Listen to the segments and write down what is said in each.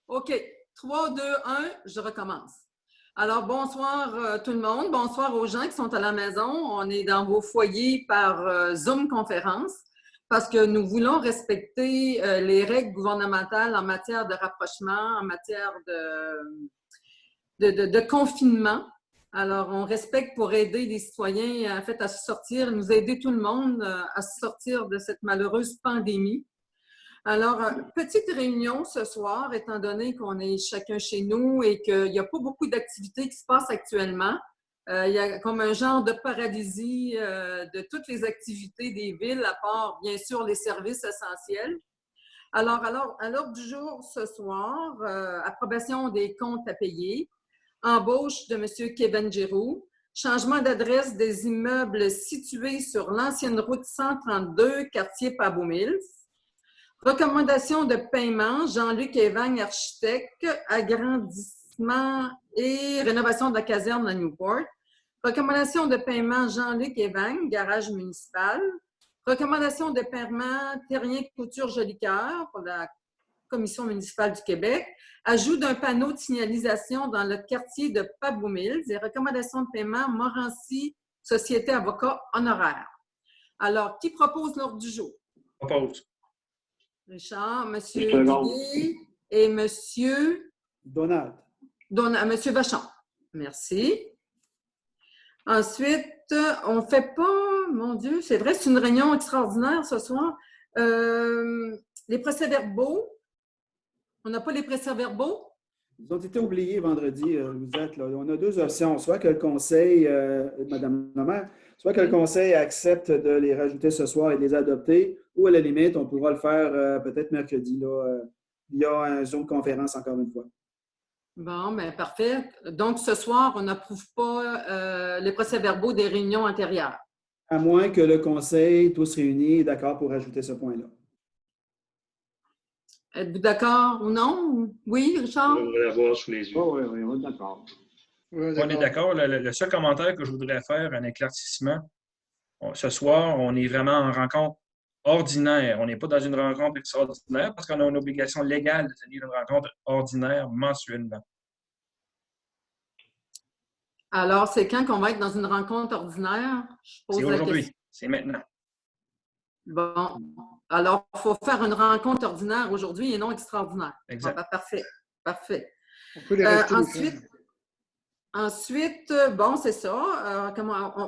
OK. 3, 2, 1, je recommence. Alors, bonsoir tout le monde. Bonsoir aux gens qui sont à la maison. On est dans vos foyers par Zoom conférence parce que nous voulons respecter les règles gouvernementales en matière de rapprochement, en matière de confinement. Alors, on respecte pour aider les citoyens en fait, à se sortir, nous aider tout le monde à se sortir de cette malheureuse pandémie. Alors, petite réunion ce soir, étant donné qu'on est chacun chez nous et qu'il n'y a pas beaucoup d'activités qui se passent actuellement. Il y a comme un genre de paralysie de toutes les activités des villes, à part, bien sûr, les services essentiels. Alors à l'ordre du jour ce soir, approbation des comptes à payer, embauche de M. Kevin Giroux, changement d'adresse des immeubles situés sur l'ancienne route 132, quartier Pabot-Mills. Recommandation de paiement, Jean-Luc Evagne, architecte, agrandissement et rénovation de la caserne à Newport. Recommandation de paiement, Jean-Luc Evagne, garage municipal. Recommandation de paiement, Terrien Couture Jolicoeur pour la Commission municipale du Québec. Ajout d'un panneau de signalisation dans le quartier de Pabot-Mills et recommandation de paiement, Morancy, Société Avocat Honoraire. Alors, qui propose l'ordre du jour? Propose. Richard, M. Duguay et M. Donald. M. Vachon. Merci. Ensuite, on ne fait pas, mon Dieu, c'est vrai, c'est une réunion extraordinaire ce soir. Les procès-verbaux, on n'a pas les procès-verbaux? Ils ont été oubliés vendredi, vous êtes là. On a deux options, soit que le Conseil, Madame la maire, soit que le Conseil accepte de les rajouter ce soir et de les adopter, ou à la limite, on pourra le faire peut-être mercredi, là, via un Zoom conférence encore une fois. Bon, bien, parfait. Donc, ce soir, on n'approuve pas les procès-verbaux des réunions antérieures. À moins que le Conseil, tous réunis, est d'accord pour ajouter ce point-là. Êtes-vous d'accord ou non? Oui, Richard? On va l'avoir sous les yeux. Oh, oui, on est d'accord. On est d'accord. Le seul commentaire que je voudrais faire, un éclaircissement, ce soir, on est vraiment en rencontre ordinaire. On n'est pas dans une rencontre extraordinaire parce qu'on a une obligation légale de tenir une rencontre ordinaire mensuellement. Alors, c'est quand qu'on va être dans une rencontre ordinaire? C'est aujourd'hui. C'est maintenant. Bon. Alors, il faut faire une rencontre ordinaire aujourd'hui et non extraordinaire. Exact. Bon, ben, parfait. Parfait. On peut les rester Ensuite, bon, c'est ça.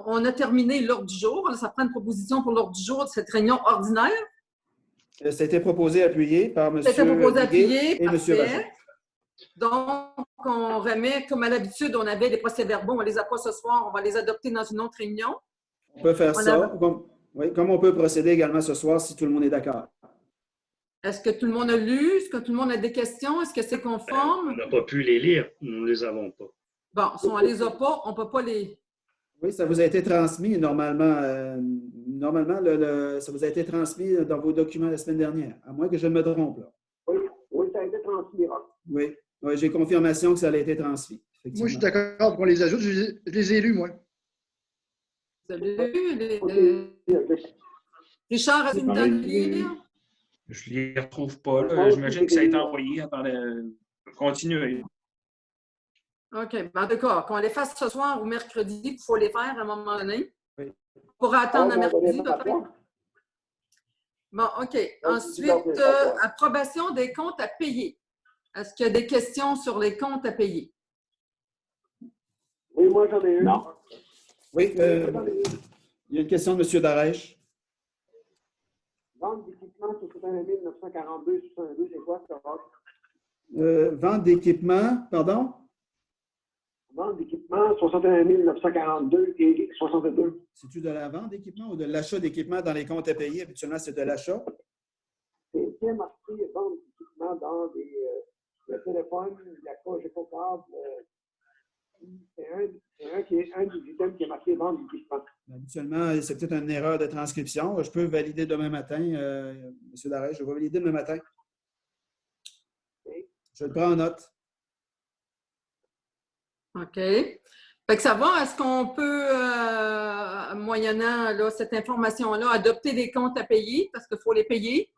On a terminé l'ordre du jour. Ça prend une proposition pour l'ordre du jour de cette réunion ordinaire. Ça a été proposé appuyé par M. C'était proposé appuyé, et M. Vachon. Donc, on remet, comme à l'habitude, on avait les procès-verbaux, on ne les a pas ce soir, on va les adopter dans une autre réunion. On peut faire ça. Comme on peut procéder également ce soir si tout le monde est d'accord. Est-ce que tout le monde a lu? Est-ce que tout le monde a des questions? Est-ce que c'est conforme? On n'a pas pu les lire. Nous ne les avons pas. Bon, si on ne les a pas, on ne peut pas les... Oui, ça vous a été transmis normalement. Ça vous a été transmis dans vos documents la semaine dernière, à moins que je ne me trompe. Là. Oui, ça a été transmis. Oui, j'ai confirmation que ça a été transmis. Moi, je suis d'accord pour qu'on les ajoute. Je les ai lus, moi. Vous avez lu? Richard, as-tu une date de lire? Je ne les retrouve pas. J'imagine que ça a été envoyé. Attendez, continuez. OK. En tout cas, qu'on les fasse ce soir ou mercredi, il faut les faire à un moment donné. Oui. Pour attendre à mercredi, peut-être. Bon, OK. Ensuite, approbation des comptes à payer. Est-ce qu'il y a des questions sur les comptes à payer? Oui, moi, j'en ai une. Non. Oui, il y a une question de M. Darèche. Vente d'équipement, 61 942, 62, c'est quoi ça? Vente d'équipement, pardon? Vente d'équipement, 61 942 et 62. C'est-tu de la vente d'équipement ou de l'achat d'équipement dans les comptes à payer? Habituellement, c'est de l'achat. C'est bien marqué vente d'équipement dans le téléphone, la cage éco-câble. C'est un des items qui est marqué vente d'équipement. Habituellement, c'est peut-être une erreur de transcription. Je peux valider demain matin, M. Darèche. Je vais valider demain matin. Okay. Je le prends en note. OK. Fait que ça va, est-ce qu'on peut, moyennant là, cette information-là, adopter des comptes à payer parce qu'il faut les payer?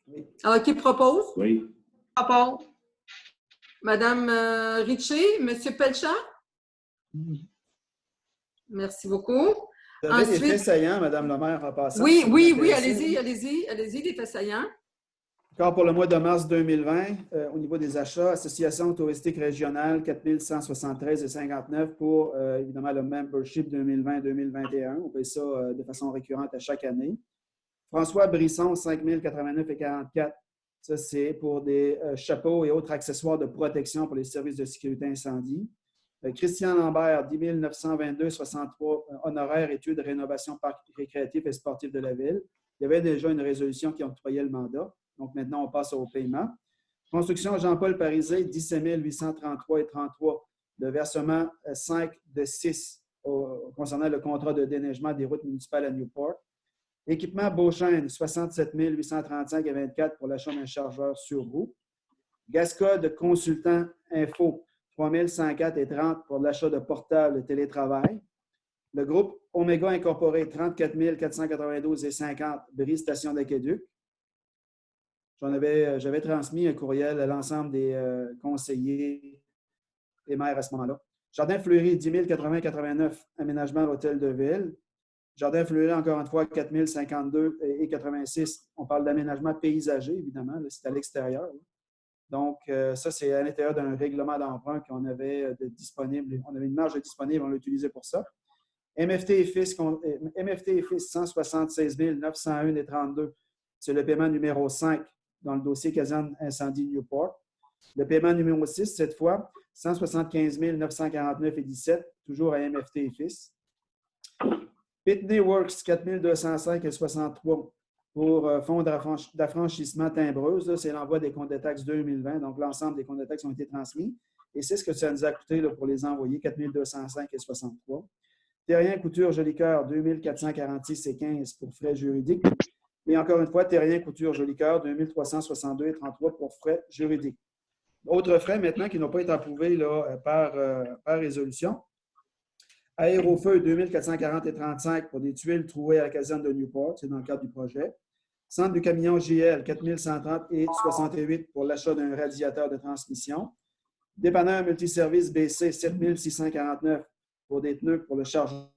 Oui. Alors, qui propose? Oui. Propose. Madame Richer, Monsieur Pelchat? Merci beaucoup. Vous avez des Ensuite- faits saillants, Madame le maire, en passant. Oui, si vous oui, êtes oui, intéressé. allez-y, les faits saillants. Encore pour le mois de mars 2020, au niveau des achats, Association touristique régionale, 4173,59 pour, évidemment, le membership 2020-2021. On paye ça de façon récurrente à chaque année. François Brisson, 5089,44. Ça, c'est pour des chapeaux et autres accessoires de protection pour les services de sécurité incendie. Christian Lambert, 10 922,63, honoraires, études, rénovation, parc récréatif et sportif de la ville. Il y avait déjà une résolution qui octroyait le mandat. Donc, maintenant, on passe au paiement. Construction Jean-Paul Parisé, 17 833,33. Le versement 5 de 6 concernant le contrat de déneigement des routes municipales à Newport. Équipement Beauchesne, 67 835,24 pour l'achat d'un chargeur sur roue. Gascode Consultant Info, 3 104,30 pour l'achat de portables de télétravail. Le groupe Omega Incorporé, 34 492,50 Brie Station d'Aqueduc. J'avais transmis un courriel à l'ensemble des conseillers et maires à ce moment-là. Jardin Fleury, 10 080,89 aménagement à l'hôtel de ville. Jardin Fleury, encore une fois, 4 052,86. On parle d'aménagement paysager, évidemment. C'est à l'extérieur. Donc, ça, c'est à l'intérieur d'un règlement d'emprunt qu'on avait disponible. On avait une marge disponible, on l'a utilisé pour ça. MFT et Fils, 176 901,32. C'est le paiement numéro 5 dans le dossier caserne incendie Newport. Le paiement numéro 6, cette fois, 175 949,17, toujours à MFT et Fils. Pitney Works, 4 205,63 pour fonds d'affranchissement timbreuse. C'est l'envoi des comptes de taxes 2020. Donc, l'ensemble des comptes de taxes ont été transmis. Et c'est ce que ça nous a coûté là, pour les envoyer, 4 205,63. Terrien Couture Jolicoeur, 2 446,15 pour frais juridiques. Et encore une fois, Terrien Couture Jolicoeur, 2 362,33 pour frais juridiques. Autres frais maintenant qui n'ont pas été approuvés là, par résolution. Aérofeu, 2 440,35 pour des tuiles trouées à la caserne de Newport, c'est dans le cadre du projet. Centre du camion JL, 4 130,68 pour l'achat d'un radiateur de transmission. Dépanneur multiservice BC, 7 649 pour des pneus pour le chargeur.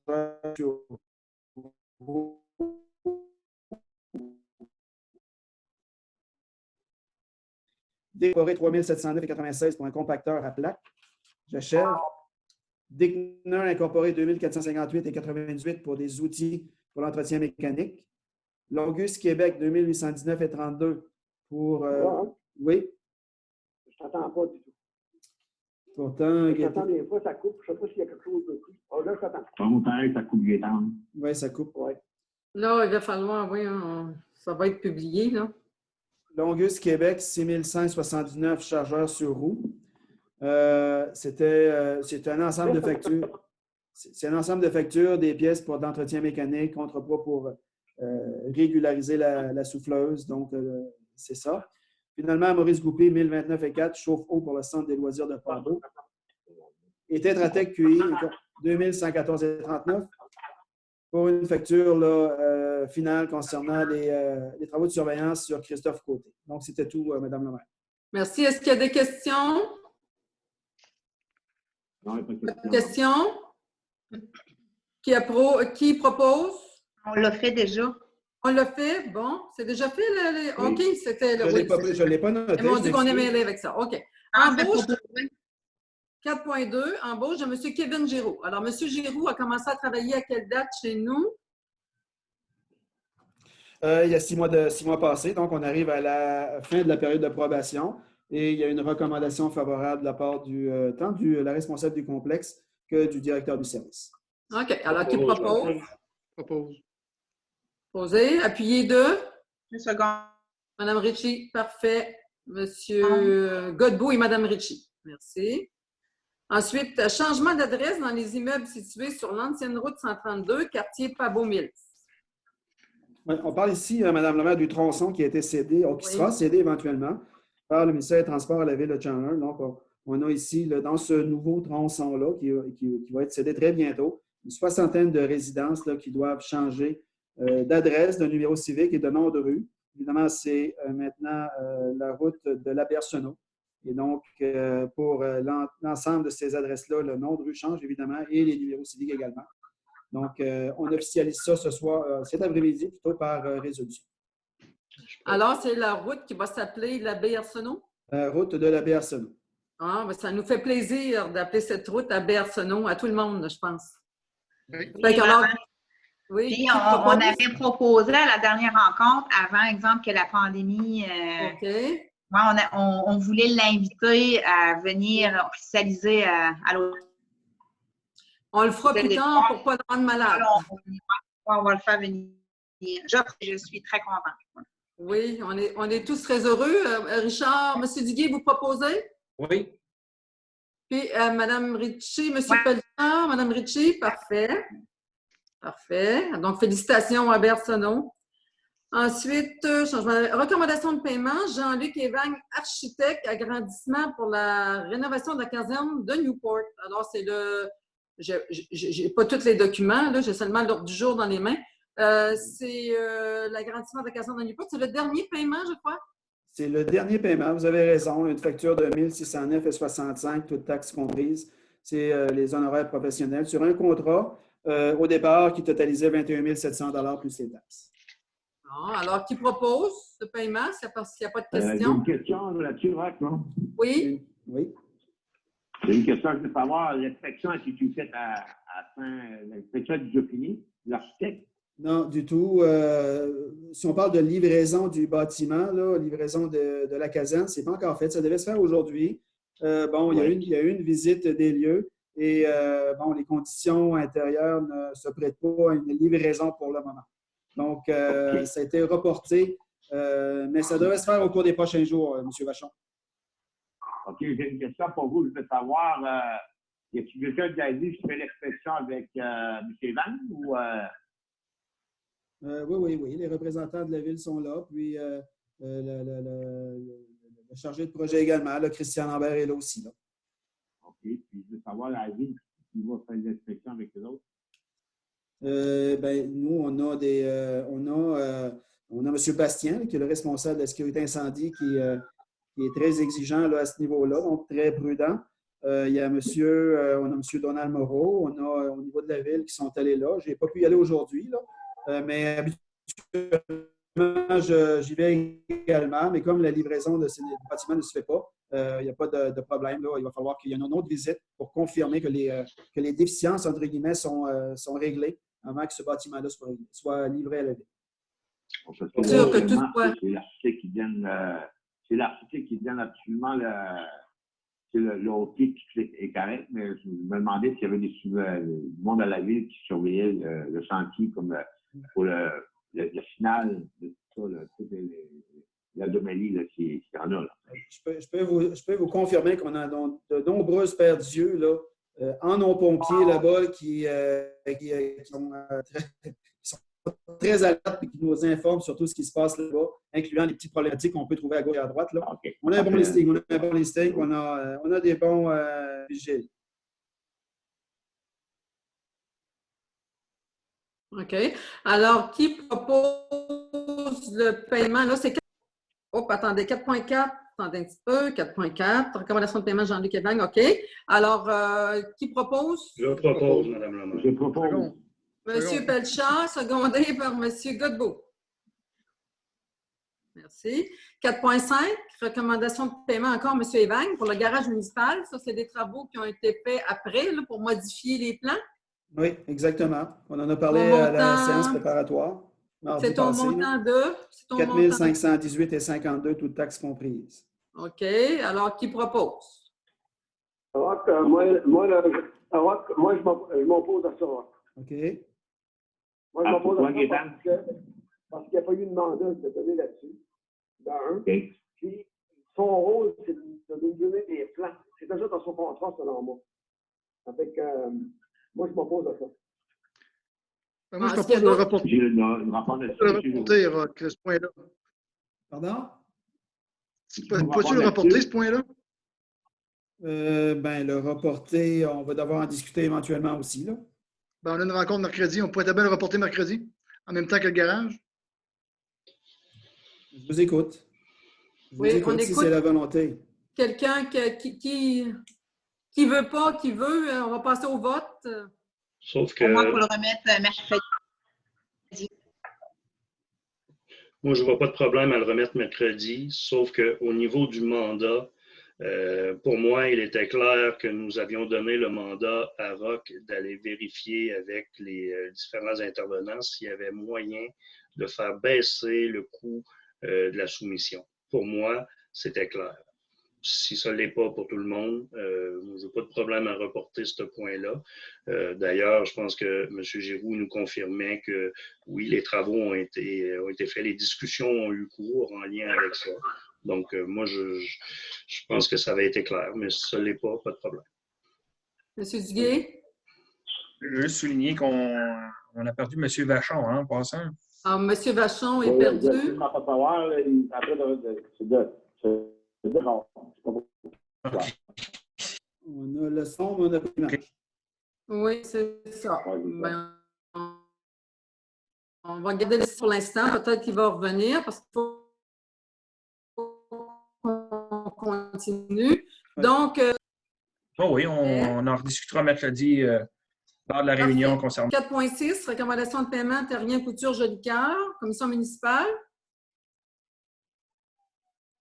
Décoré 3 709,96 pour un compacteur à plaque. J'achève. Digner Incorporé 2 458,98 pour des outils pour l'entretien mécanique. Longus Québec 2 819,32 pour. Oui. Je ne t'entends pas du tout. Pourtant. Je t'entends des fois, ça coupe. Je ne sais pas s'il y a quelque chose de plus. Oh, là, je t'entends. Ça coupe Gaétan. Oui, ça coupe. Oui. Là, il va falloir, oui, ça va être publié, là. Longus Québec, 6 579 chargeurs sur roue. C'est un ensemble de factures. C'est un ensemble de factures, des pièces pour d'entretien mécanique, contrepoids pour régulariser la souffleuse. Donc, c'est ça. Finalement, Maurice Goupé, 1029,4, chauffe-eau pour le centre des loisirs de Port-d'Eau. Et Tetratec QI, 2114,39 pour une facture là, finale concernant les travaux de surveillance sur Christophe Côté. Donc, c'était tout, Mme la maire. Merci. Est-ce qu'il y a des questions? Non, il n'y a pas de Questions? Qui propose? On l'a fait déjà. On l'a fait? Bon, c'est déjà fait? Oui. OK, c'était... Je ne l'ai pas noté. Ils m'ont dit qu'on est mêlé avec ça. OK. Ah, Embauche, 4.2, embauche de M. Kevin Giroux. Alors, M. Giroux a commencé à travailler à quelle date chez nous? Il y a 6 mois passés, donc on arrive à la fin de la période de probation et il y a une recommandation favorable de la part tant de la responsable du complexe que du directeur du service. OK. Alors, qui propose? Propose. Posé. Appuyez 2. Une seconde. Mme Ritchie, parfait. M. Godbout et Mme Ritchie. Merci. Ensuite, changement d'adresse dans les immeubles situés sur l'ancienne route 132, quartier Pabot-Mills. Oui, on parle ici, Mme la maire, du tronçon qui a été cédé, ou qui sera cédé éventuellement par le ministère des Transports à la Ville de Chandler. Donc, on a ici, là, dans ce nouveau tronçon-là, qui va être cédé très bientôt, une soixantaine de résidences là, qui doivent changer d'adresse, de numéro civique et de nom de rue. évidemment, c'est maintenant la route de la Bercenau. Et donc, pour l'ensemble de ces adresses-là, le nom de rue change, évidemment, et les numéros civiques également. Donc, on officialise ça ce soir, cet après-midi, plutôt par résolution. Alors, c'est la route qui va s'appeler l'Abbé Arsenault? Route de la Bercenau. Ah, ben, ça nous fait plaisir d'appeler cette route à Arsenault, à tout le monde, je pense. Oui. Fait qu'alors, oui, Puis, qui on propose? avait proposé à la dernière rencontre, avant, exemple, que la pandémie, OK. ouais, on voulait l'inviter à venir officialiser à l'autre. On le fera plus tard pour ne pas le rendre malade. On va le faire venir. Je suis très contente. Oui, on est tous très heureux. Richard, M. Duguay, vous proposez? Oui. Puis Mme Ritchie, M. Pellicard, Mme Ritchie, parfait. Parfait. Donc, félicitations à Bersonon. Ensuite, recommandation de paiement, Jean-Luc Evagne, architecte, agrandissement pour la rénovation de la caserne de Newport. Alors, c'est le... Je n'ai pas tous les documents, là, j'ai seulement l'ordre du jour dans les mains. C'est l'agrandissement de la caserne de Newport. C'est le dernier paiement, je crois? C'est le dernier paiement, vous avez raison. Une facture de 1609,65, toutes taxes comprises. C'est les honoraires professionnels sur un contrat au départ qui totalisait 21 700 $ plus les taxes. Bon, alors, qui propose ce paiement, s'il n'y a pas de J'ai questions? une question là-dessus, Roch, non? Oui? Oui. J'ai une question, je veux savoir, l'inspection, est-ce que tu fais l'inspection est déjà finie, l'architecte? Non, du tout. Si on parle de livraison du bâtiment, là, livraison de la caserne, ce n'est pas encore fait. Ça devait se faire aujourd'hui. Bon, il y a eu une visite des lieux et bon, les conditions intérieures ne se prêtent pas à une livraison pour le moment. Donc, ça a été reporté, mais ça devrait se faire au cours des prochains jours, M. Vachon. OK, j'ai une question pour vous. Je veux savoir, y a-t-il quelqu'un qui a dit que je fais l'inspection avec M. Van ou... Oui. Les représentants de la ville sont là. Puis, le chargé de projet également, là, Christian Lambert est là aussi. Là. OK, puis je veux savoir la ville qui va faire l'inspection avec les autres. Nous, on a M. Bastien, qui est le responsable de la sécurité incendie, qui est très exigeant là, à ce niveau-là, donc très prudent. Il y a on a M. Donald Moreau, on a au niveau de la ville qui sont allés là. Je n'ai pas pu y aller aujourd'hui, là, mais habituellement, j'y vais également. Mais comme la livraison de ces bâtiments ne se fait pas, il n'y a pas de problème. Là. Il va falloir qu'il y ait une autre visite pour confirmer que les déficiences, entre guillemets, sont réglées avant que ce bâtiment-là soit livré à la ville. C'est sûr que tout soit... C'est l'architecte qui donne absolument le OK qui est correct, mais je me demandais s'il y avait du monde à la ville qui surveillait le chantier comme pour le final de tout ça, l'anomalie qu'il y en a. Là. Je peux vous confirmer qu'on a de nombreuses paires d'yeux là, en non-pompiers là-bas qui sont très alertes et qui nous informent sur tout ce qui se passe là-bas, incluant les petites problématiques qu'on peut trouver à gauche et à droite. Là. Okay. On a un bon listing, on a des bons vigiles. OK. Alors, qui propose le paiement? Là, c'est... attendez, 4.4. Attendez un petit peu. 4.4. Recommandation de paiement Jean-Luc Evagne. OK. Alors, qui propose? Je propose, Mme Lamar. Je propose. M. Pelchard, secondé par M. Godbout. Merci. 4.5, recommandation de paiement encore, M. Evagne, pour le garage municipal. Ça, c'est des travaux qui ont été faits après là, pour modifier les plans. Oui, exactement. On en a parlé à la séance préparatoire. C'est ton montant de? 4 518,52, toutes taxes comprises. OK. Alors, qui propose? Roch, moi, je m'oppose à ça. OK. Moi, je m'oppose à ça parce qu'il n'y a pas eu de mandat de donner là-dessus. D'un. Okay. Puis, son rôle, c'est de nous donner des plans. C'est déjà dans son contrat, selon moi. Avec, moi, je m'oppose à ça. Moi, je propose le reporter. J'ai le rapport de ce point-là. Pardon? Peux-tu le reporter, ce point-là? Le reporter, on va devoir en discuter éventuellement aussi. Là. On a une rencontre mercredi. On pourrait bien le reporter mercredi, en même temps que le garage. Je vous écoute. Je vous Oui, écoute, on si écoute. c'est la volonté. Quelqu'un qui veut pas, qui veut, on va passer au vote. Sauf Au moins que pour le remettre mercredi. moi, je ne vois pas de problème à le remettre mercredi, sauf qu'au niveau du mandat, pour moi, il était clair que nous avions donné le mandat à Roch d'aller vérifier avec les différents intervenants s'il y avait moyen de faire baisser le coût de la soumission. Pour moi, c'était clair. Si ça ne l'est pas pour tout le monde, je n'ai pas de problème à reporter ce point-là. D'ailleurs, je pense que M. Giroux nous confirmait que oui, les travaux ont été faits, les discussions ont eu cours en lien avec ça. Donc, moi, je pense que ça avait été clair, mais si ça ne l'est pas, pas de problème. M. Duguay? Je veux juste souligner qu'on a perdu M. Vachon, en passant. Alors, M. Vachon est Oui, perdu. je ne m'en pas savoir. Après, c'est de rare. OK. On a le son, mais on n'a pas l'image. Oui, c'est ça. Ouais, c'est ça. Ben, on va garder le pour l'instant. Peut-être qu'il va revenir parce qu'il faut qu'on continue. Donc, Oh oui, on en rediscutera mercredi lors de la réunion concernant. 4.6, recommandation de paiement, Terrien, Couture, Jolicoeur, commission municipale.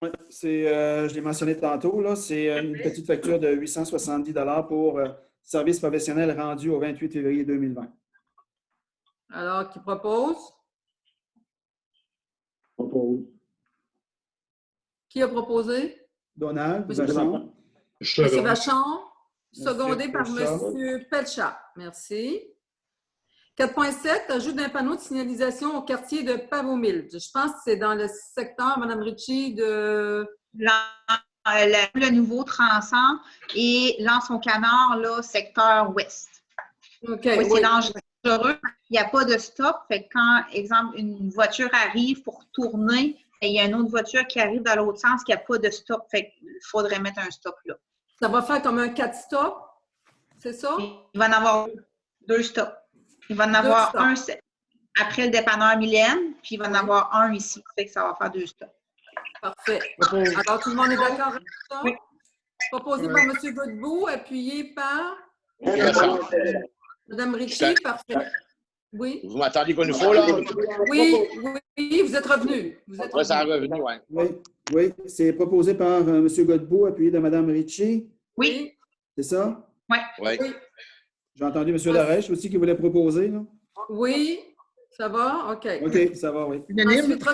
Oui, je l'ai mentionné tantôt, là, c'est une petite facture de 870 $ pour services professionnels rendus au 28 février 2020. Alors, qui propose? Qui a proposé? Donald, Monsieur Vachon. M. Vachon, secondé Monsieur par Pelchat. M. Pelchat. Merci. 4.7, ajout d'un panneau de signalisation au quartier de Pavomilde. Je pense que c'est dans le secteur, Mme Ritchie, de... Le nouveau tronçon et lance son canard, là, secteur ouest. OK, Oui, oui. c'est dangereux. Il n'y a pas de stop. Fait que quand, exemple, une voiture arrive pour tourner, il y a une autre voiture qui arrive dans l'autre sens qui n'a pas de stop. Fait qu'il faudrait mettre un stop là. Ça va faire comme un 4 stop, c'est ça? Il va en avoir 2 stops. Il va en avoir un après le dépanneur Mylène, puis il va en avoir un ici. Fait que ça va faire 2 stops. Parfait. Alors, tout le monde est d'accord avec ça? Oui. Proposé par M. Godbout, appuyé par Mme Ritchie. Parfait. Oui. Vous m'entendez comme il faut, là? Oui, vous êtes revenu. Après, ça a revenu, oui. Oui, c'est proposé par M. Godbout, appuyé de Mme Ritchie. Oui. C'est ça? Oui. J'ai entendu M. Larèche aussi qui voulait proposer. Là. Oui, ça va? OK. OK, ça va, oui. Ensuite,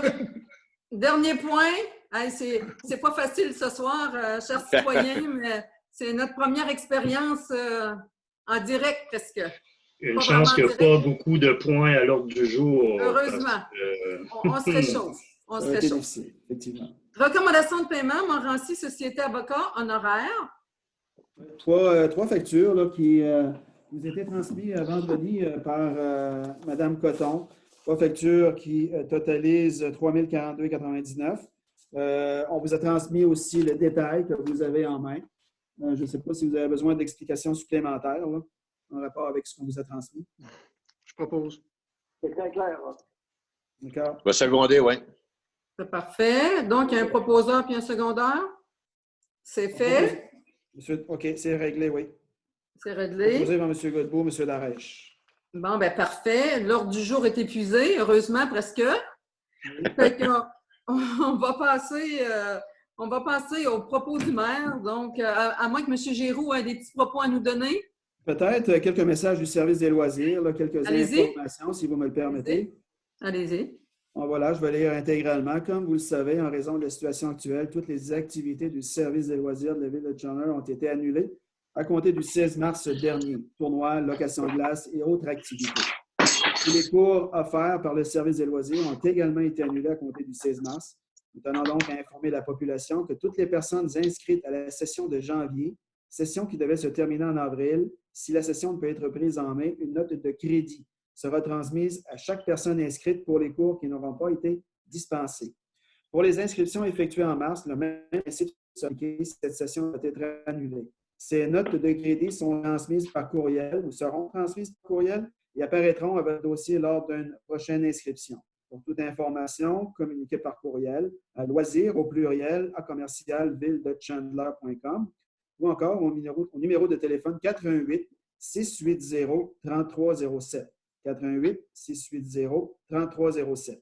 dernier point. Hey, c'est pas facile ce soir, chers citoyens, mais c'est notre première expérience en direct presque. Une chance qu'il n'y a pas beaucoup de points à l'ordre du jour. Heureusement. On se réchauffe. On se réchauffe. Difficile, effectivement. Recommandation de paiement, Montrancy, Société Avocat, honoraire. Trois factures là, qui nous étaient transmises vendredi par Mme Coton. 3 factures qui totalisent 3 042,99 $. On vous a transmis aussi le détail que vous avez en main. Je ne sais pas si vous avez besoin d'explications supplémentaires là, en rapport avec ce qu'on vous a transmis. Je propose. C'est très clair. Hein? D'accord. Je vais seconder, oui. C'est parfait. Donc, il y a un proposeur puis un secondaire. C'est fait. OK, c'est réglé, oui. C'est réglé. Proposé par M. Godbout, M. Larèche. Bon, bien, parfait. L'ordre du jour est épuisé, heureusement, presque. Fait qu'on va passer aux propos du maire. Donc, à moins que M. Giroux ait des petits propos à nous donner. Peut-être quelques messages du service des loisirs, là, quelques informations, si vous me le permettez. Allez-y. Bon, voilà, je vais lire intégralement. Comme vous le savez, en raison de la situation actuelle, toutes les activités du service des loisirs de la Ville de Chandler ont été annulées à compter du 16 mars dernier. Tournois, location de glace et autres activités. Tous les cours offerts par le service des loisirs ont également été annulés à compter du 16 mars. Nous tenons donc à informer la population que toutes les personnes inscrites à la session de janvier, session qui devait se terminer en avril, si la session ne peut être prise en mai, une note de crédit sera transmise à chaque personne inscrite pour les cours qui n'auront pas été dispensés. Pour les inscriptions effectuées en mars, le même principe s'applique, cette session va être annulée. Ces notes de crédit sont transmises par courriel ou seront transmises par courriel et apparaîtront à votre dossier lors d'une prochaine inscription. Pour toute information, communiquez par courriel à loisirs au pluriel à commercial-ville-de-chandler.com ou encore au numéro de téléphone 88 680 3307. 88 680 3307.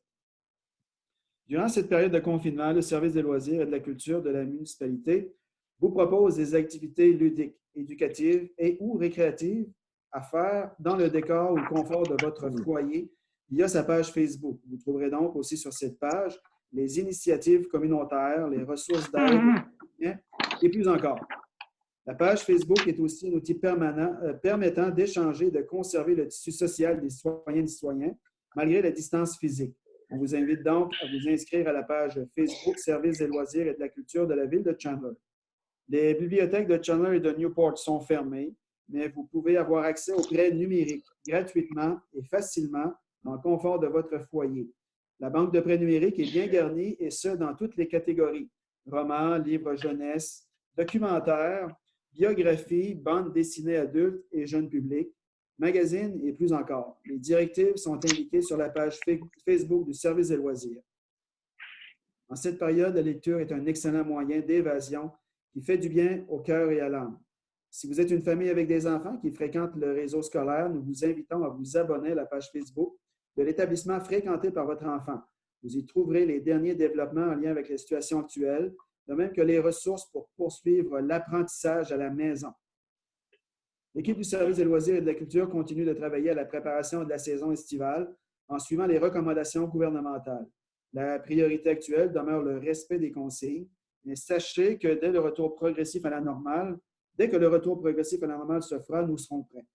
Durant cette période de confinement, le service des loisirs et de la culture de la municipalité vous propose des activités ludiques, éducatives et ou récréatives à faire dans le décor ou le confort de votre foyer via sa page Facebook. Vous trouverez donc aussi sur cette page les initiatives communautaires, les ressources d'aide et plus encore. La page Facebook est aussi un outil permanent permettant d'échanger et de conserver le tissu social des citoyennes et citoyens malgré la distance physique. On vous invite donc à vous inscrire à la page Facebook Service des loisirs et de la culture de la ville de Chandler. Les bibliothèques de Chandler et de Newport sont fermées, mais vous pouvez avoir accès aux prêts numériques gratuitement et facilement dans le confort de votre foyer. La banque de prêts numériques est bien garnie et ce, dans toutes les catégories. Romans, livres jeunesse, documentaires, biographies, bandes dessinées adultes et jeunes publics, magazines et plus encore. Les directives sont indiquées sur la page Facebook du service des loisirs. En cette période, la lecture est un excellent moyen d'évasion qui fait du bien au cœur et à l'âme. Si vous êtes une famille avec des enfants qui fréquentent le réseau scolaire, nous vous invitons à vous abonner à la page Facebook de l'établissement fréquenté par votre enfant. Vous y trouverez les derniers développements en lien avec la situation actuelle, de même que les ressources pour poursuivre l'apprentissage à la maison. L'équipe du service des loisirs et de la culture continue de travailler à la préparation de la saison estivale en suivant les recommandations gouvernementales. La priorité actuelle demeure le respect des consignes, mais sachez que dès que le retour progressif à la normale se fera, nous serons prêts.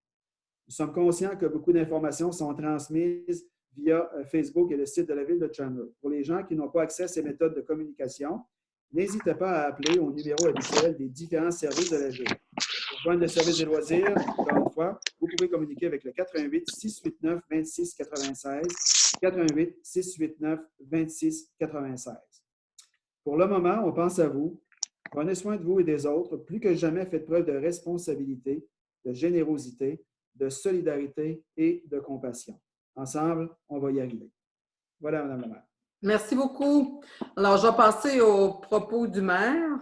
Nous sommes conscients que beaucoup d'informations sont transmises via Facebook et le site de la ville de Chandler. Pour les gens qui n'ont pas accès à ces méthodes de communication, n'hésitez pas à appeler au numéro habituel des différents services de la ville. Pour joindre le service des loisirs, encore une fois, vous pouvez communiquer avec le 88 689 26 96, 88 689 26 96. Pour le moment, on pense à vous. Prenez soin de vous et des autres. Plus que jamais, faites preuve de responsabilité, de générosité, de solidarité et de compassion. Ensemble, on va y arriver. Voilà, Mme la maire. Merci beaucoup. Alors, je vais passer au propos du maire.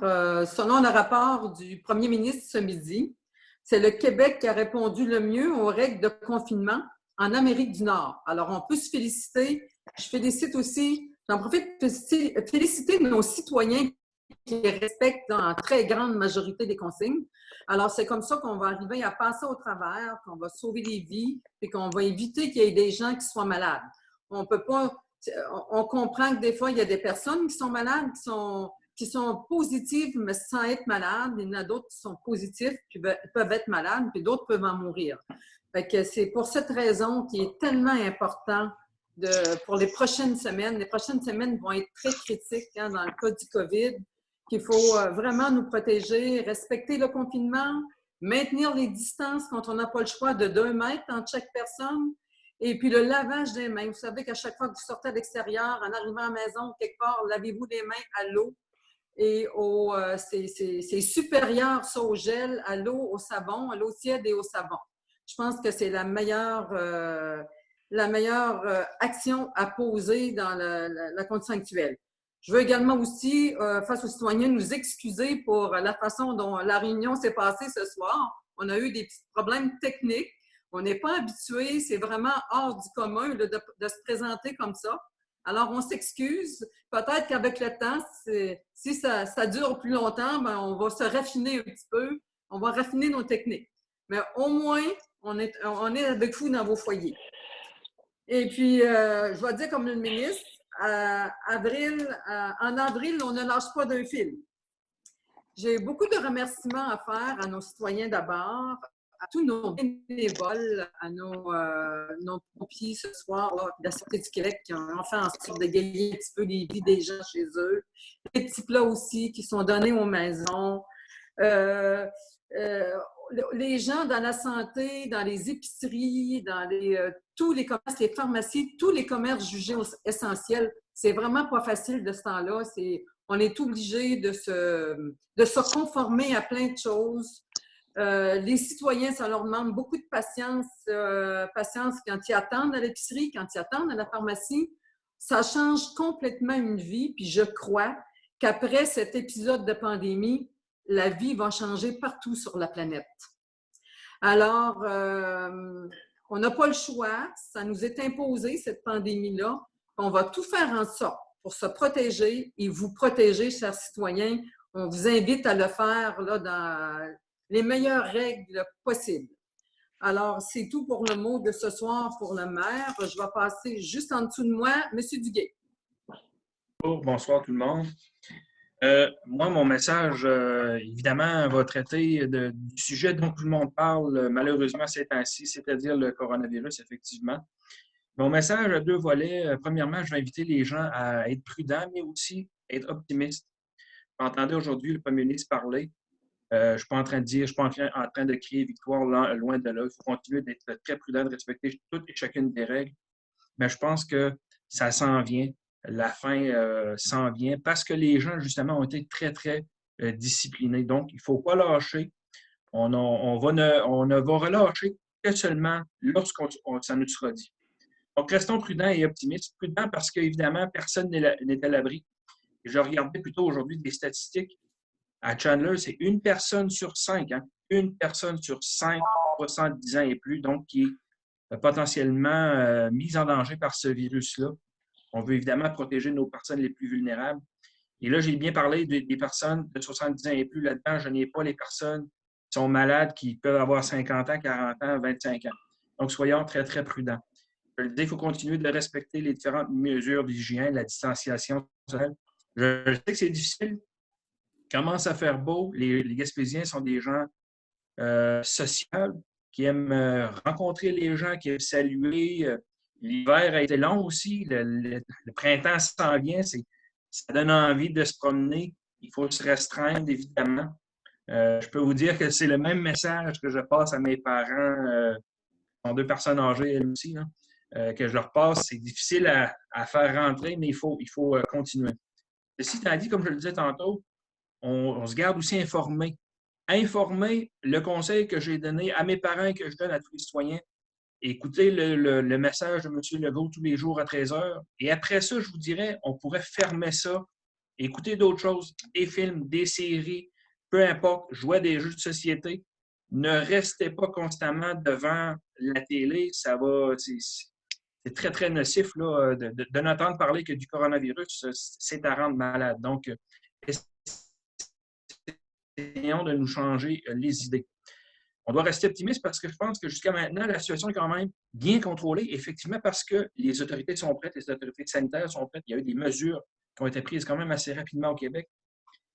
Selon le rapport du premier ministre ce midi, c'est le Québec qui a répondu le mieux aux règles de confinement en Amérique du Nord. Alors, on peut se féliciter. Je félicite aussi, j'en profite pour féliciter nos citoyens qui respectent en très grande majorité des consignes. Alors, c'est comme ça qu'on va arriver à passer au travers, qu'on va sauver des vies et qu'on va éviter qu'il y ait des gens qui soient malades. On peut pas... On comprend que des fois, il y a des personnes qui sont malades, qui sont positives, mais sans être malades. Il y en a d'autres qui sont positifs, qui peuvent être malades, puis d'autres peuvent en mourir. Fait que c'est pour cette raison qui est tellement important pour les prochaines semaines. Les prochaines semaines vont être très critiques dans le cas du COVID, qu'il faut vraiment nous protéger, respecter le confinement, maintenir les distances quand on n'a pas le choix de 2 mètres entre chaque personne. Et puis, le lavage des mains. Vous savez qu'à chaque fois que vous sortez à l'extérieur, en arrivant à la maison, quelque part, lavez-vous les mains à l'eau. Et c'est supérieur, ça, au gel, à l'eau, au savon, à l'eau tiède et au savon. Je pense que c'est la meilleure action à poser dans la condition actuelle. Je veux également aussi, face aux citoyens, nous excuser pour la façon dont la réunion s'est passée ce soir. On a eu des petits problèmes techniques. On n'est pas habitué, c'est vraiment hors du commun de se présenter comme ça. Alors, on s'excuse. Peut-être qu'avec le temps, si ça dure plus longtemps, ben, on va se raffiner un petit peu. On va raffiner nos techniques. Mais au moins, on est avec vous dans vos foyers. Et puis, je vais dire comme le ministre, en avril, on ne lâche pas d'un fil. J'ai beaucoup de remerciements à faire à nos citoyens d'abord, à tous nos bénévoles, à nos pompiers ce soir, là, de la Sûreté du Québec, qui ont fait en sorte d'égayer un petit peu les vies des gens chez eux. Les petits plats aussi qui sont donnés aux maisons. Les gens dans la santé, dans les épiceries, dans tous les commerces, les pharmacies, tous les commerces jugés essentiels. C'est vraiment pas facile de ce temps-là. On est obligé de se conformer à plein de choses. Les citoyens, ça leur demande beaucoup de patience quand ils attendent à l'épicerie, quand ils attendent à la pharmacie. ça change complètement une vie, puis je crois qu'après cet épisode de pandémie, la vie va changer partout sur la planète. Alors, on n'a pas le choix, ça nous est imposé, cette pandémie-là. On va tout faire en sorte pour se protéger et vous protéger, chers citoyens. On vous invite à le faire là, dans les meilleures règles possibles. Alors, c'est tout pour le mot de ce soir pour le maire. Je vais passer juste en dessous de moi, M. Duguay. Bonsoir tout le monde. Moi, mon message, évidemment, va traiter du sujet dont tout le monde parle, malheureusement, ces temps-ci, c'est-à-dire le coronavirus, effectivement. Mon message a deux volets. Premièrement, je vais inviter les gens à être prudents, mais aussi être optimistes. Vous entendez aujourd'hui le premier ministre parler. Je ne suis pas en train de dire, je ne suis pas en train de crier victoire loin de là. Il faut continuer d'être très prudent, de respecter toutes et chacune des règles. Mais je pense que ça s'en vient. La fin s'en vient parce que les gens, justement, ont été très, très disciplinés. Donc, il ne faut pas lâcher. On ne va relâcher que seulement lorsqu'on ça nous sera dit. Donc, restons prudents et optimistes. Prudents parce qu'évidemment, personne n'est à l'abri. Je regardais plutôt aujourd'hui des statistiques. À Chandler, c'est 1 personne sur 5, hein? 1 personne sur 5, 70 ans et plus, donc qui est potentiellement mise en danger par ce virus-là. On veut évidemment protéger nos personnes les plus vulnérables. Et là, j'ai bien parlé des personnes de 70 ans et plus. Là-dedans, je n'ai pas les personnes qui sont malades, qui peuvent avoir 50 ans, 40 ans, 25 ans. Donc, soyons très, très prudents. Je le dis, il faut continuer de respecter les différentes mesures d'hygiène, la distanciation sociale. Je sais que c'est difficile. Il commence à faire beau. Les Gaspésiens sont des gens sociables, qui aiment rencontrer les gens, qui aiment saluer. L'hiver a été long aussi. Le printemps s'en vient. Ça donne envie de se promener. Il faut se restreindre, évidemment. Je peux vous dire que c'est le même message que je passe à mes parents, qui sont 2 personnes âgées, elles aussi, là, que je leur passe. C'est difficile à faire rentrer, mais il faut continuer. Ceci étant dit, comme je le disais tantôt, on se garde aussi informé. Informer, le conseil que j'ai donné à mes parents et que je donne à tous les citoyens, écoutez le message de M. Legault tous les jours à 13h. Et après ça, je vous dirais, on pourrait fermer ça, écouter d'autres choses, des films, des séries, peu importe, jouer à des jeux de société. Ne restez pas constamment devant la télé. Ça va, c'est très, très nocif là, de n'entendre parler que du coronavirus. C'est à rendre malade. Donc, essayons de nous changer les idées. On doit rester optimiste parce que je pense que jusqu'à maintenant, la situation est quand même bien contrôlée, effectivement, parce que les autorités sont prêtes, les autorités sanitaires sont prêtes. Il y a eu des mesures qui ont été prises quand même assez rapidement au Québec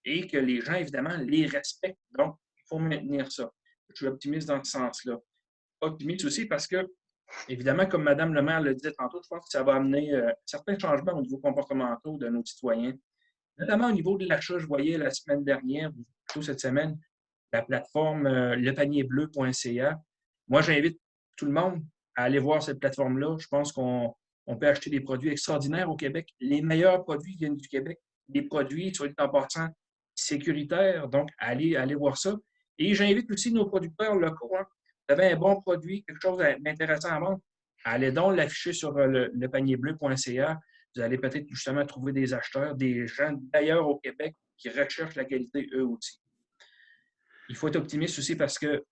et que les gens, évidemment, les respectent. Donc, il faut maintenir ça. Je suis optimiste dans ce sens-là. Optimiste aussi parce que, évidemment, comme Mme le maire le disait tantôt, je pense que ça va amener certains changements au niveau comportementaux de nos citoyens, notamment au niveau de l'achat. Je voyais la semaine dernière, ou plutôt cette semaine, la plateforme lepanier-bleu.ca. Moi, j'invite tout le monde à aller voir cette plateforme-là. Je pense qu'on peut acheter des produits extraordinaires au Québec. Les meilleurs produits viennent du Québec. Des produits, soit dit en passant, sécuritaires. Donc, allez voir ça. Et j'invite aussi nos producteurs locaux. Hein. Vous avez un bon produit, quelque chose d'intéressant à vendre, allez donc l'afficher sur lepanier-bleu.ca. Vous allez peut-être justement trouver des acheteurs, des gens d'ailleurs au Québec qui recherchent la qualité eux aussi. Il faut être optimiste aussi parce que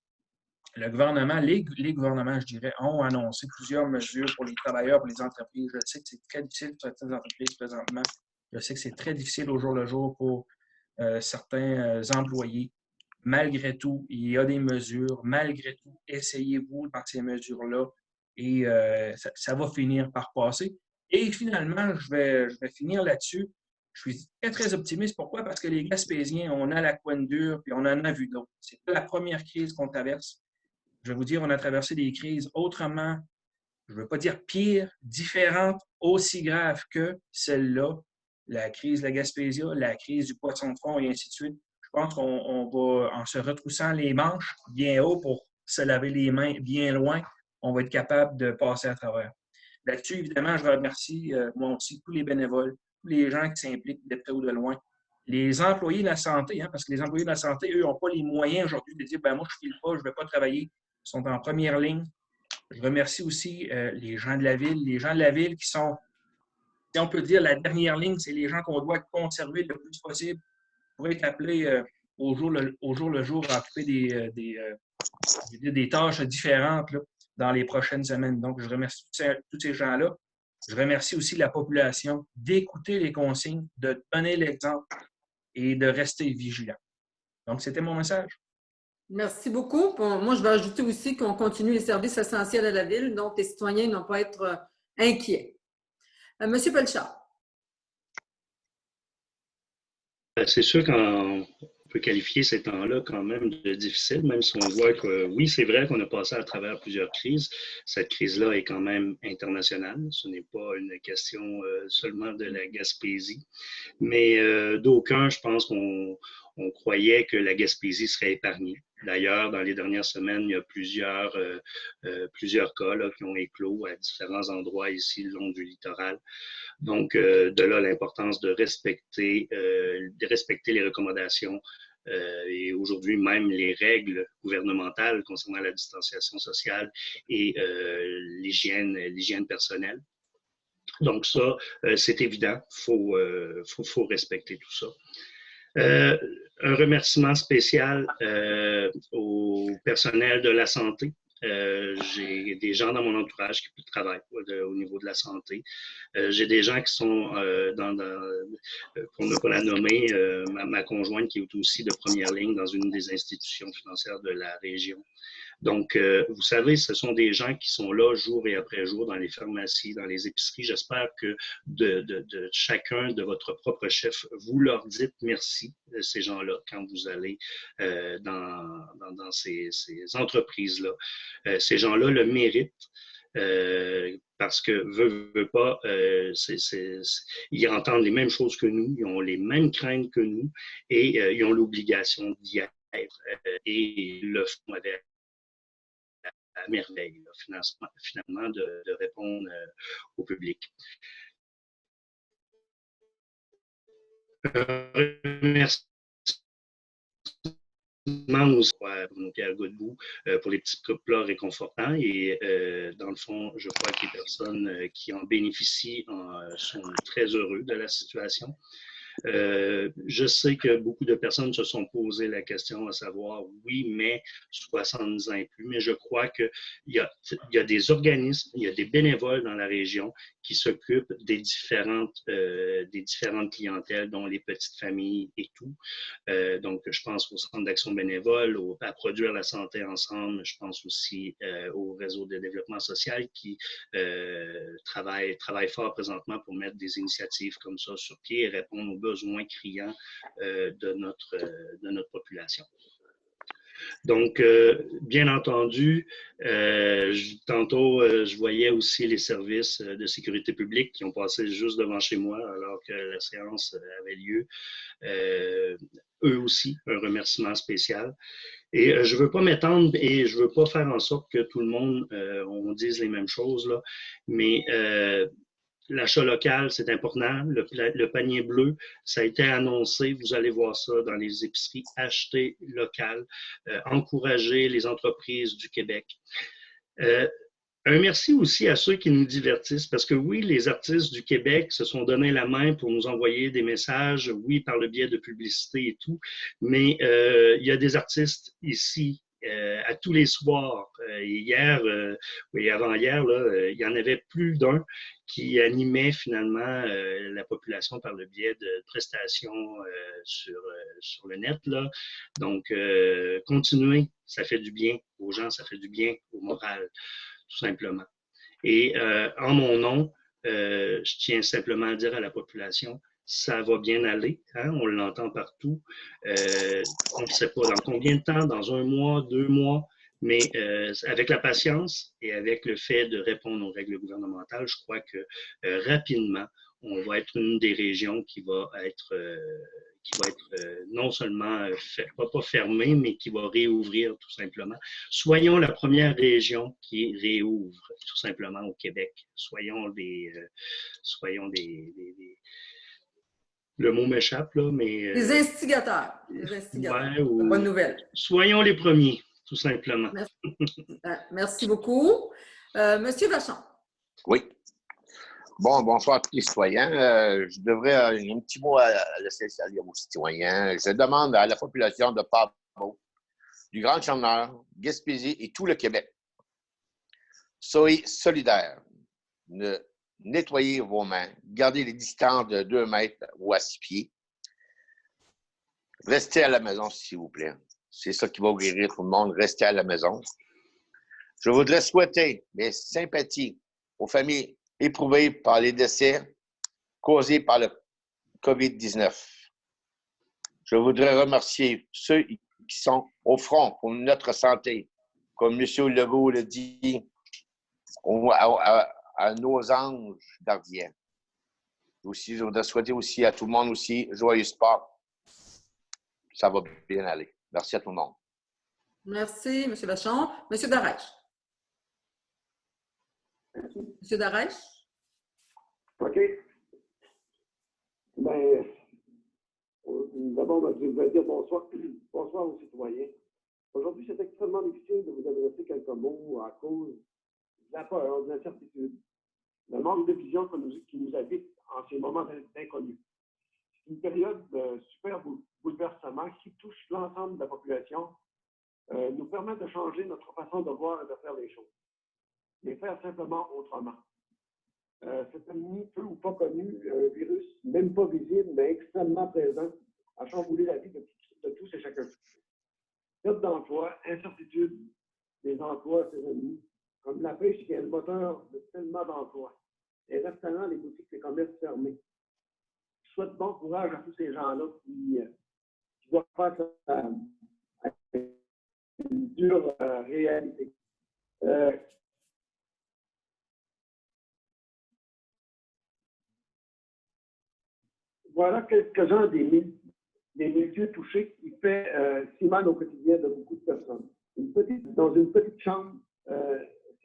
le gouvernement, les gouvernements, je dirais, ont annoncé plusieurs mesures pour les travailleurs, pour les entreprises. Je sais que c'est très difficile pour certaines entreprises présentement. Je sais que c'est très difficile au jour le jour pour certains employés. Malgré tout, il y a des mesures. Malgré tout, essayez-vous par ces mesures-là et ça va finir par passer. Et finalement, je vais finir là-dessus. Je suis très, très optimiste. Pourquoi? Parce que les Gaspésiens, on a la couenne dure puis on en a vu d'autres. C'est pas la première crise qu'on traverse. Je vais vous dire, on a traversé des crises autrement, je ne veux pas dire pire, différentes, aussi graves que celle-là. La crise de la Gaspésie, la crise du poisson de fond et ainsi de suite. Je pense qu'on va, en se retroussant les manches bien haut pour se laver les mains bien loin, on va être capable de passer à travers. Là-dessus, évidemment, je remercie moi aussi tous les bénévoles, tous les gens qui s'impliquent de près ou de loin. Les employés de la santé, hein, parce que les employés de la santé, eux, n'ont pas les moyens aujourd'hui de dire moi, je ne file pas, je ne vais pas travailler. Ils sont en première ligne. Je remercie aussi les gens de la ville qui sont si on peut dire, la dernière ligne, c'est les gens qu'on doit conserver le plus possible pour être appelés au jour le jour à occuper des tâches différentes là, dans les prochaines semaines. Donc, je remercie tous ces gens-là. Je remercie aussi la population d'écouter les consignes, de donner l'exemple et de rester vigilant. Donc, c'était mon message. Merci beaucoup. Moi, je vais ajouter aussi qu'on continue les services essentiels à la ville, donc les citoyens n'ont pas à être inquiets. Monsieur Pelchard. C'est sûr qu'on peut qualifier ces temps-là quand même de difficiles, même si on voit que oui, c'est vrai qu'on a passé à travers plusieurs crises. Cette crise-là est quand même internationale. Ce n'est pas une question seulement de la Gaspésie. Mais d'aucuns, je pense qu'on croyait que la Gaspésie serait épargnée. D'ailleurs, dans les dernières semaines, il y a plusieurs cas là, qui ont éclos à différents endroits ici le long du littoral. Donc, de là l'importance de respecter les recommandations et aujourd'hui même les règles gouvernementales concernant la distanciation sociale et l'hygiène personnelle. Donc ça, c'est évident, faut respecter tout ça. Un remerciement spécial au personnel de la santé. J'ai des gens dans mon entourage qui travaillent au niveau de la santé. J'ai des gens qui sont pour ne pas la nommer, ma conjointe qui est aussi de première ligne dans une des institutions financières de la région. Donc, vous savez, ce sont des gens qui sont là jour et après jour dans les pharmacies, dans les épiceries. J'espère que de chacun de votre propre chef, vous leur dites merci, ces gens-là, quand vous allez dans ces entreprises-là. Ces gens-là le méritent. Parce que veut pas, ils entendent les mêmes choses que nous, ils ont les mêmes craintes que nous et ils ont l'obligation d'y être et ils le font avec à merveille, finalement, de répondre au public. Merci aussi à Bruno Pierre Godbout pour les petits plats réconfortants et dans le fond, je crois que les personnes qui en bénéficient sont très heureux de la situation. Je sais que beaucoup de personnes se sont posé la question à savoir, oui, mais 70 ans et plus, mais je crois qu'il y a des organismes, il y a des bénévoles dans la région qui s'occupent des différentes clientèles, dont les petites familles et tout. Donc, je pense au Centre d'action bénévole, à Produire la santé ensemble. Je pense aussi au réseau de développement social qui travaille fort présentement pour mettre des initiatives comme ça sur pied et répondre aux besoins criants de notre population. Donc, bien entendu, tantôt, je voyais aussi les services de sécurité publique qui ont passé juste devant chez moi alors que la séance avait lieu. Eux aussi, un remerciement spécial. Et je ne veux pas m'étendre et je ne veux pas faire en sorte que tout le monde, on dise les mêmes choses, là, mais l'achat local, c'est important. Le panier bleu, ça a été annoncé. Vous allez voir ça dans les épiceries. Acheter local, encourager les entreprises du Québec. Un merci aussi à ceux qui nous divertissent, parce que oui, les artistes du Québec se sont donné la main pour nous envoyer des messages, oui, par le biais de publicité et tout, mais il y a des artistes ici à tous les soirs. Hier, oui, avant-hier, là, il y en avait plus d'un qui animait finalement la population par le biais de prestations sur le net, là. Donc, continuez, ça fait du bien aux gens, ça fait du bien au moral, tout simplement. Et en mon nom, je tiens simplement à dire à la population, ça va bien aller, hein? On l'entend partout. On ne sait pas dans combien de temps, dans 1 mois, 2 mois, mais avec la patience et avec le fait de répondre aux règles gouvernementales, je crois que rapidement, on va être une des régions qui va être non seulement pas fermée, mais qui va réouvrir tout simplement. Soyons la première région qui réouvre tout simplement au Québec. Soyons des le mot m'échappe, là, mais... Les instigateurs. Les instigateurs. Ouais, ou... Bonne nouvelle. Soyons les premiers, tout simplement. Merci beaucoup. Monsieur Vachon. Oui. Bon, bonsoir à tous les citoyens. Je devrais un petit mot à laisser aller aux citoyens. Je demande à la population de Pabot, du Grand Chambord, Gaspésie et tout le Québec. Soyez solidaires. Nettoyez vos mains. Gardez les distances de 2 mètres ou à 6 pieds. Restez à la maison, s'il vous plaît. C'est ça qui va guérir tout le monde. Restez à la maison. Je voudrais souhaiter mes sympathies aux familles éprouvées par les décès causés par le COVID-19. Je voudrais remercier ceux qui sont au front pour notre santé, comme M. Legault le dit, à nos anges gardiens. Je voudrais souhaiter aussi à tout le monde aussi joyeux sport. Ça va bien aller. Merci à tout le monde. Merci, M. Vachon. M. Darèche. M. Darèche? OK. Bien, d'abord, je vais dire bonsoir. Bonsoir aux citoyens. Aujourd'hui, c'est extrêmement difficile de vous adresser quelques mots à cause de la peur, de l'incertitude, le manque de vision qui nous habite en ces moments d'inconnu. C'est une période de super bouleversement qui touche l'ensemble de la population, nous permet de changer notre façon de voir et de faire les choses, les faire simplement autrement. C'est un peu ou pas connu, un virus même pas visible, mais extrêmement présent, a chamboulé la vie de tous et chacun. Perte d'emploi, incertitude des emplois, ses ennemis, comme la pêche qui est le moteur de tellement d'emplois. Les restaurants, les boutiques, les commerces fermés. Je souhaite bon courage à tous ces gens-là qui doivent faire à une dure réalité. Voilà quelques-uns des milieux touchés qui fait si mal au quotidien de beaucoup de personnes. Dans une petite chambre,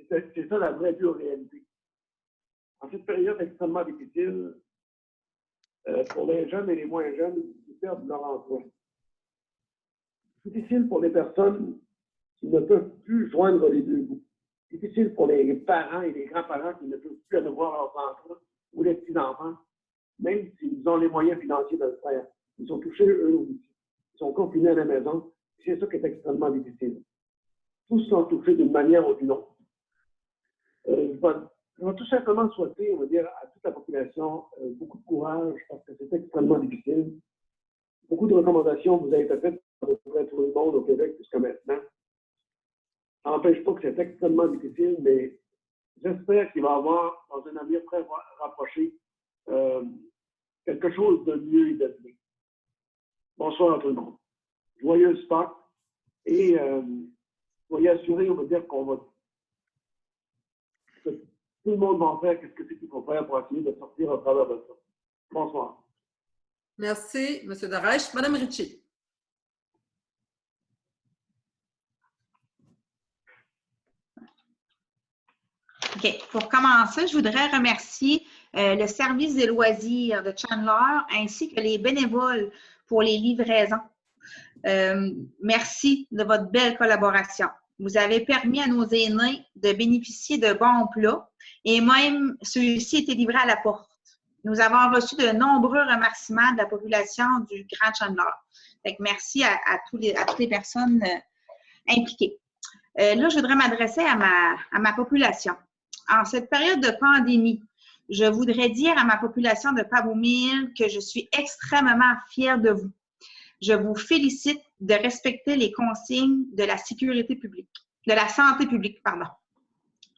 c'est ça la vraie dure réalité. En cette période extrêmement difficile, pour les jeunes et les moins jeunes, qui perdent leur emploi. Difficile pour les personnes qui ne peuvent plus joindre les deux bouts. Difficile pour les parents et les grands-parents qui ne peuvent plus aller voir leurs enfants ou les petits-enfants, même s'ils ont les moyens financiers de le faire. Ils sont touchés, eux aussi. Ils sont confinés à la maison. C'est ça qui est extrêmement difficile. Tous sont touchés d'une manière ou d'une autre. Je vais tout simplement souhaiter, on va dire, à toute la population beaucoup de courage parce que c'est extrêmement difficile. Beaucoup de recommandations vous avez été faites pour tout le monde au Québec jusqu'à maintenant. Ça n'empêche pas que c'est extrêmement difficile, mais j'espère qu'il va y avoir, dans un avenir très rapproché, quelque chose de mieux et de mieux. Bonsoir à tout le monde. Joyeuse Pâques et soyez assurés, on va dire qu'on va. Tout le monde va en faire ce qu'il faut faire pour essayer de sortir à travers de ça. Bonsoir. Merci, M. Darèche. Mme Ritchie. OK. Pour commencer, je voudrais remercier le service des loisirs de Chandler ainsi que les bénévoles pour les livraisons. Merci de votre belle collaboration. Vous avez permis à nos aînés de bénéficier de bons plats et même ceux-ci étaient livrés à la porte. Nous avons reçu de nombreux remerciements de la population du Grand Chandler. Fait que merci à toutes les personnes impliquées. Là, je voudrais m'adresser à ma population. En cette période de pandémie, je voudrais dire à ma population de Pabot-Mille que je suis extrêmement fière de vous. Je vous félicite de respecter les consignes de la sécurité publique, de la santé publique, pardon.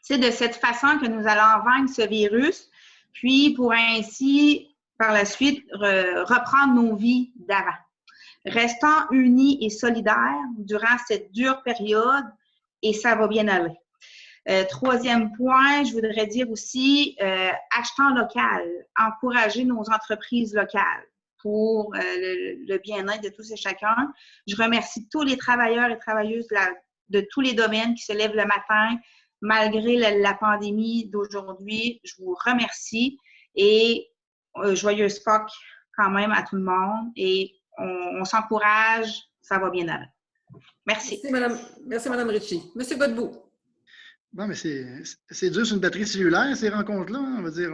C'est de cette façon que nous allons vaincre ce virus, puis pour ainsi, par la suite, reprendre nos vies d'avant. Restons unis et solidaires durant cette dure période et ça va bien aller. Troisième point, je voudrais dire aussi, achetons local, encourager nos entreprises locales pour le bien-être de tous et chacun. Je remercie tous les travailleurs et travailleuses de tous les domaines qui se lèvent le matin, malgré la pandémie d'aujourd'hui. Je vous remercie et joyeuse Pâques quand même à tout le monde et on s'encourage, ça va bien aller. Merci. Merci, Mme Ritchie. Monsieur Godbout. Bon, mais c'est dur sur une batterie cellulaire, ces rencontres-là. Hein. On va dire,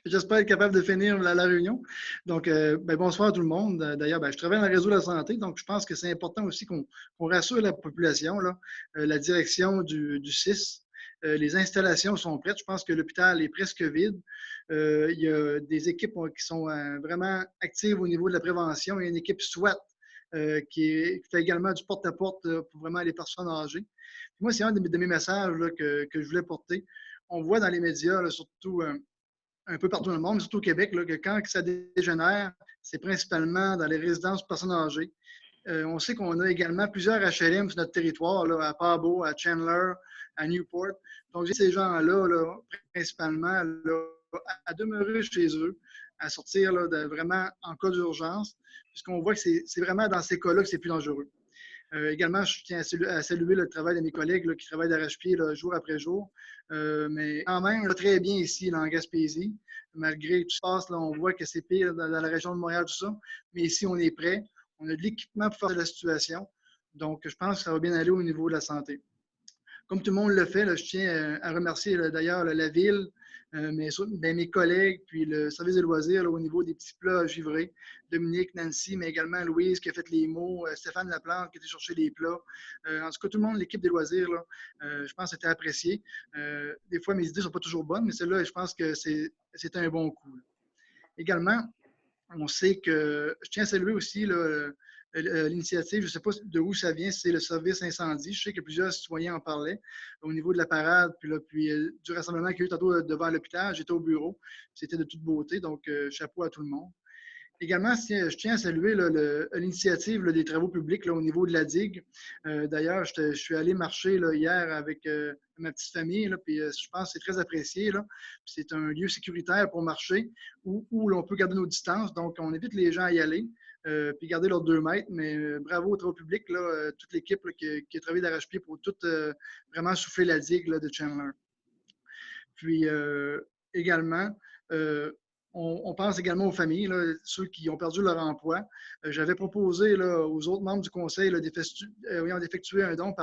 j'espère être capable de finir la réunion. Donc, bonsoir à tout le monde. D'ailleurs, je travaille dans le réseau de la santé, donc je pense que c'est important aussi qu'on rassure la population. Là. La direction du CIS, les installations sont prêtes. Je pense que l'hôpital est presque vide. Il y a des équipes qui sont vraiment actives au niveau de la prévention. Il y a une équipe SWAT qui fait également du porte-à-porte pour vraiment les personnes âgées. Moi, c'est un de mes messages là, que je voulais porter. On voit dans les médias, là, surtout un peu partout dans le monde, mais surtout au Québec, là, que quand ça dégénère, c'est principalement dans les résidences pour personnes âgées. On sait qu'on a également plusieurs HLM sur notre territoire, là, à Pabo, à Chandler, à Newport. Donc, j'ai ces gens-là, là, principalement, là, à demeurer chez eux, à sortir là, vraiment en cas d'urgence, puisqu'on voit que c'est vraiment dans ces cas-là que c'est plus dangereux. Également, je tiens à saluer le travail de mes collègues là, qui travaillent d'arrache-pied jour après jour. Mais quand même, là, très bien ici, là, en Gaspésie. Malgré tout ce qui se passe, là, on voit que c'est pire dans la région de Montréal, tout ça. Mais ici, on est prêt. On a de l'équipement pour faire la situation. Donc, je pense que ça va bien aller au niveau de la santé. Comme tout le monde le fait, là, je tiens à remercier d'ailleurs la ville, mes collègues, puis le service des loisirs là, au niveau des petits plats givrés. Dominique, Nancy, mais également Louise qui a fait les mots, Stéphane Laplante qui a été chercher les plats. En tout cas, tout le monde, l'équipe des loisirs, là, je pense que c'était apprécié. Des fois, mes idées ne sont pas toujours bonnes, mais celle-là, je pense que c'est un bon coup. Là. Également, on sait que je tiens à saluer aussi là, l'initiative, je ne sais pas de où ça vient, c'est le service incendie. Je sais que plusieurs citoyens en parlaient au niveau de la parade, puis du rassemblement qu'il y a eu tantôt devant l'hôpital. J'étais au bureau, c'était de toute beauté, donc chapeau à tout le monde. Également, je tiens à saluer l'initiative des travaux publics là, au niveau de la digue. D'ailleurs, je suis allé marcher là, hier avec ma petite famille, là, puis je pense que c'est très apprécié. C'est un lieu sécuritaire pour marcher où on peut garder nos distances. Donc, on invite les gens à y aller. Puis garder leurs 2 mètres. Mais bravo au travaux public, là, toute l'équipe qui a travaillé d'arrache-pied pour tout vraiment souffler la digue là, de Chandler. Puis également, on pense également aux familles, là, ceux qui ont perdu leur emploi. J'avais proposé là, aux autres membres du conseil d'effectuer un don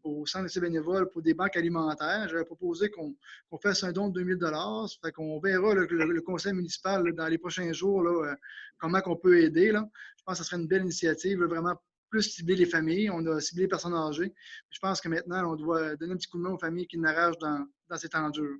au Centre d'essai bénévole pour des banques alimentaires. J'avais proposé qu'on fasse un don de 2 000 $. Ça fait qu'on verra le conseil municipal là, dans les prochains jours là, comment on peut aider. Là. Je pense que ce serait une belle initiative, là, vraiment plus cibler les familles. On a ciblé les personnes âgées. Je pense que maintenant, on doit donner un petit coup de main aux familles qui n'arrachent dans ces temps durs.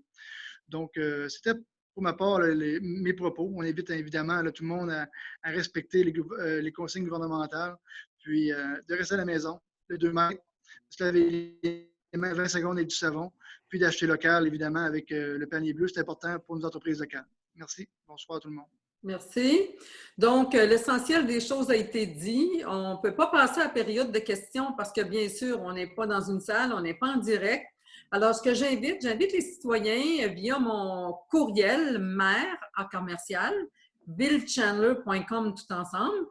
Donc, c'était pour ma part, mes propos. On invite évidemment là, tout le monde à respecter les consignes gouvernementales, puis de rester à la maison, les 2 mètres, se laver les mains 20 secondes avec du savon, puis d'acheter local, évidemment, avec le panier bleu. C'est important pour nos entreprises locales. Merci. Bonsoir à tout le monde. Merci. Donc, l'essentiel des choses a été dit. On ne peut pas passer à la période de questions parce que, bien sûr, on n'est pas dans une salle, on n'est pas en direct. Alors, ce que j'invite les citoyens via mon courriel maire@villechandler.com tout ensemble,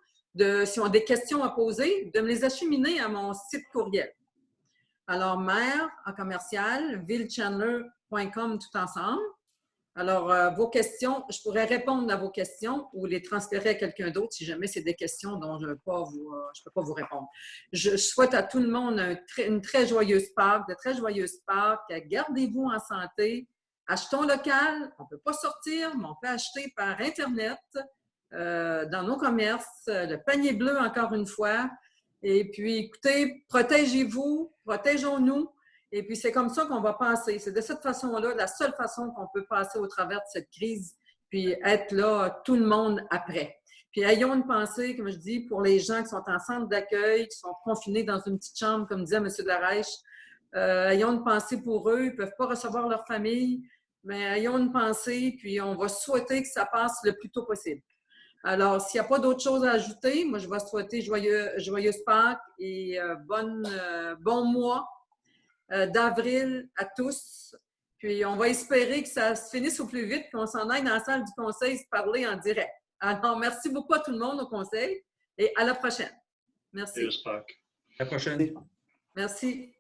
s'ils ont des questions à poser, de me les acheminer à mon site courriel. Alors, maire@villechandler.com tout ensemble. Alors, vos questions, je pourrais répondre à vos questions ou les transférer à quelqu'un d'autre si jamais c'est des questions dont je ne peux pas vous répondre. Je souhaite à tout le monde une très joyeuse Pâques, de très joyeuses Pâques. Gardez-vous en santé. Achetons local. On ne peut pas sortir, mais on peut acheter par Internet dans nos commerces. Le panier bleu, encore une fois. Et puis, écoutez, protégez-vous, protégeons-nous. Et puis, c'est comme ça qu'on va passer. C'est de cette façon-là, la seule façon qu'on peut passer au travers de cette crise, puis être là, tout le monde après. Puis, ayons une pensée, comme je dis, pour les gens qui sont en centre d'accueil, qui sont confinés dans une petite chambre, comme disait M. Darèche. Ayons une pensée pour eux. Ils ne peuvent pas recevoir leur famille, mais ayons une pensée, puis on va souhaiter que ça passe le plus tôt possible. Alors, s'il n'y a pas d'autres choses à ajouter, moi, je vais souhaiter joyeuse Pâques et bon mois d'avril à tous. Puis, on va espérer que ça se finisse au plus vite, qu'on s'en aille dans la salle du conseil se parler en direct. Alors, merci beaucoup à tout le monde au conseil et à la prochaine. Merci. Joyeuse Pâques. À la prochaine. Merci.